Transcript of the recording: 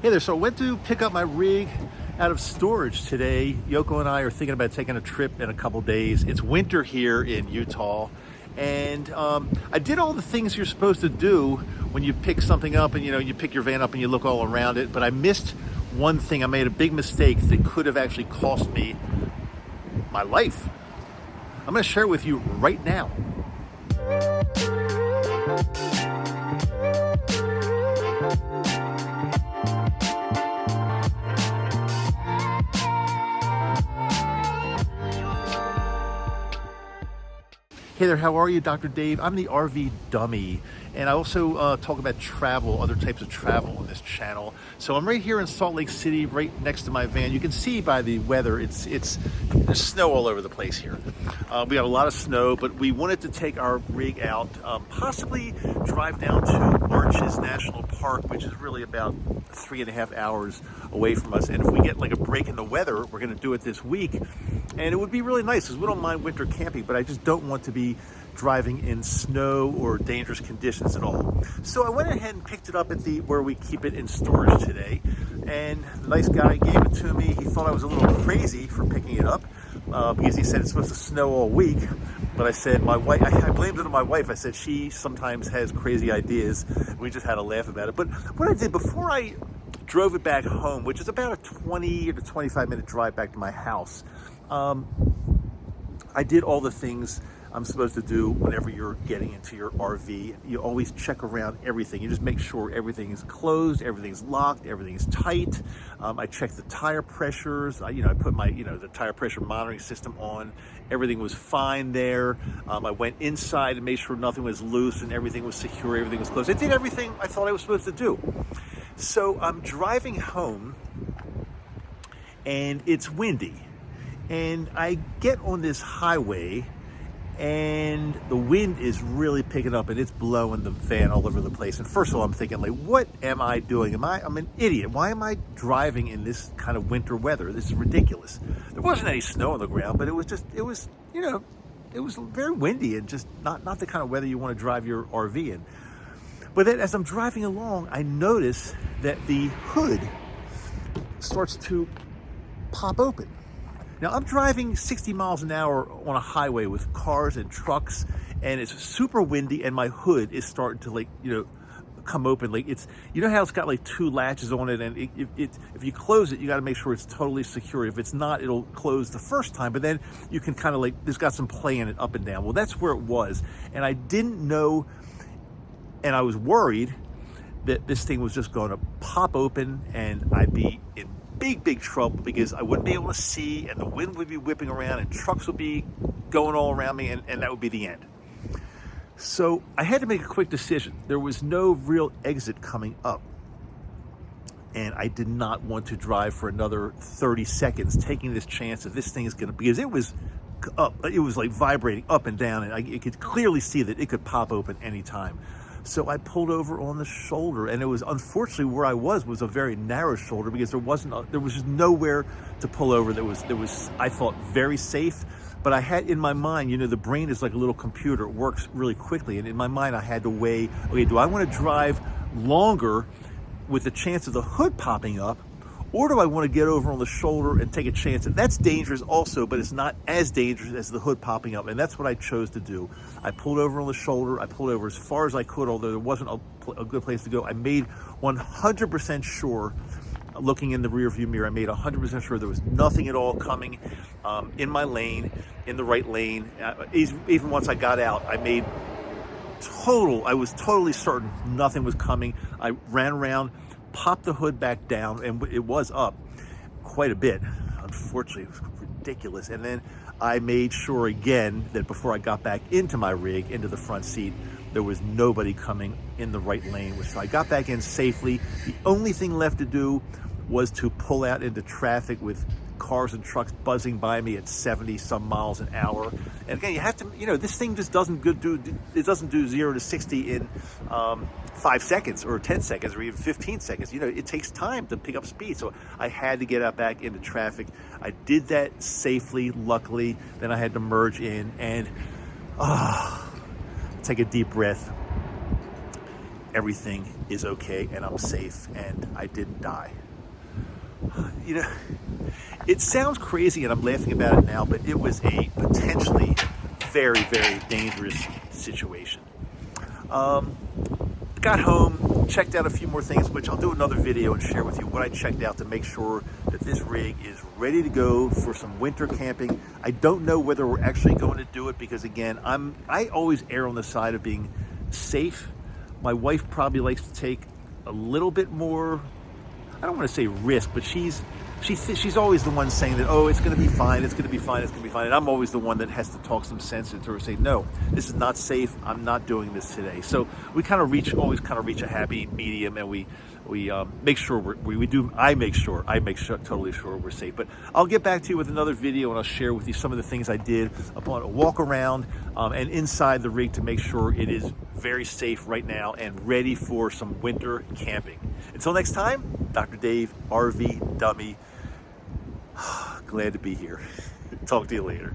Hey there, so I went to pick up my rig out of storage today. Yoko and I are thinking about taking a trip in a couple days. It's winter here in Utah, and I did all the things you're supposed to do when you pick something up and you pick your van up and you look all around it, but I missed one thing. I made a big mistake that could have actually cost me my life. I'm going to share it with you right now. Hey there, how are you? Dr. Dave. I'm the RV dummy, and I also talk about travel, other types of travel on this channel. So I'm right here in Salt Lake City, right next to my van. You can see by the weather, there's snow all over the place here. We got a lot of snow, but we wanted to take our rig out, possibly drive down to Arches National Park, which is really about 3.5 hours away from us. And if we get like a break in the weather, we're gonna do it this week. And it would be really nice because we don't mind winter camping, but I just don't want to be driving in snow or dangerous conditions at all. So I went ahead and picked it up at where we keep it in storage today. And the nice guy gave it to me. He thought I was a little crazy for picking it up because he said it's supposed to snow all week. But I said, my wife, I blamed it on my wife. I said she sometimes has crazy ideas. We just had a laugh about it. But what I did before I drove it back home, which is about a 20 to 25 minute drive back to my house, I did all the things I'm supposed to do whenever you're getting into your RV. You always check around everything. You just make sure everything is closed, everything's locked, everything's tight. I checked the tire pressures. I put my, the tire pressure monitoring system on. Everything was fine there. I went inside and made sure nothing was loose and everything was secure, everything was closed. I did everything I thought I was supposed to do. So I'm driving home and it's windy. And I get on this highway and the wind is really picking up and it's blowing the van all over the place. And first of all, I'm thinking, like, what am I doing? I'm an idiot. Why am I driving in this kind of winter weather? This is ridiculous. There wasn't any snow on the ground, but it was very windy and just not the kind of weather you want to drive your RV in. But then as I'm driving along, I notice that the hood starts to pop open. Now, I'm driving 60 miles an hour on a highway with cars and trucks, and it's super windy, and my hood is starting to, come open. Like, it's, how it's got like two latches on it, and if you close it, you got to make sure it's totally secure. If it's not, it'll close the first time, but then you can kind of there's got some play in it up and down. Well, that's where it was, and I didn't know, and I was worried that this thing was just going to pop open, and I'd be in big trouble because I wouldn't be able to see, and the wind would be whipping around, and trucks would be going all around me, and that would be the end. So I had to make a quick decision. There was no real exit coming up, and I did not want to drive for another 30 seconds taking this chance that this thing is going to, because it was up, it was like vibrating up and down, and you could clearly see that it could pop open anytime. So I pulled over on the shoulder, and it was, unfortunately, where I was a very narrow shoulder because there was just nowhere to pull over that was I thought very safe. But I had in my mind, the brain is like a little computer. It works really quickly. And in my mind, I had to weigh, okay, do I want to drive longer with the chance of the hood popping up, or do I want to get over on the shoulder and take a chance? And that's dangerous also, but it's not as dangerous as the hood popping up. And that's what I chose to do. I pulled over on the shoulder. I pulled over as far as I could, although there wasn't a good place to go. I made 100% sure, looking in the rearview mirror, I made 100% sure there was nothing at all coming in my lane, in the right lane. Even once I got out, I was totally certain nothing was coming. I ran around, popped the hood back down, and it was up quite a bit. Unfortunately, it was ridiculous. And then I made sure again that before I got back into my rig, into the front seat, there was nobody coming in the right lane. So I got back in safely. The only thing left to do was to pull out into traffic with cars and trucks buzzing by me at 70 some miles an hour. And again, you have to, this thing just doesn't do 0 to 60 in 5 seconds or 10 seconds or even 15 seconds. It takes time to pick up speed. So I had to get out back into traffic. I did that safely, luckily. Then I had to merge in and take a deep breath. everything is okay and I'm safe and I didn't die. You know, it sounds crazy and I'm laughing about it now, but it was a potentially very, very dangerous situation. Got home, checked out a few more things, which I'll do another video and share with you what I checked out to make sure that this rig is ready to go for some winter camping. I don't know whether we're actually going to do it because, again, I always err on the side of being safe. My wife probably likes to take a little bit more, I don't want to say risk, but she's always the one saying that, oh, it's going to be fine, it's going to be fine, it's going to be fine. And I'm always the one that has to talk some sense into her, say, no, this is not safe. I'm not doing this today. So we always reach a happy medium, and we make sure I make sure totally sure we're safe. But I'll get back to you with another video, and I'll share with you some of the things I did upon a walk around and inside the rig to make sure it is very safe right now and ready for some winter camping. Until next time, Dr. Dave, RV Dummy. Glad to be here. Talk to you later.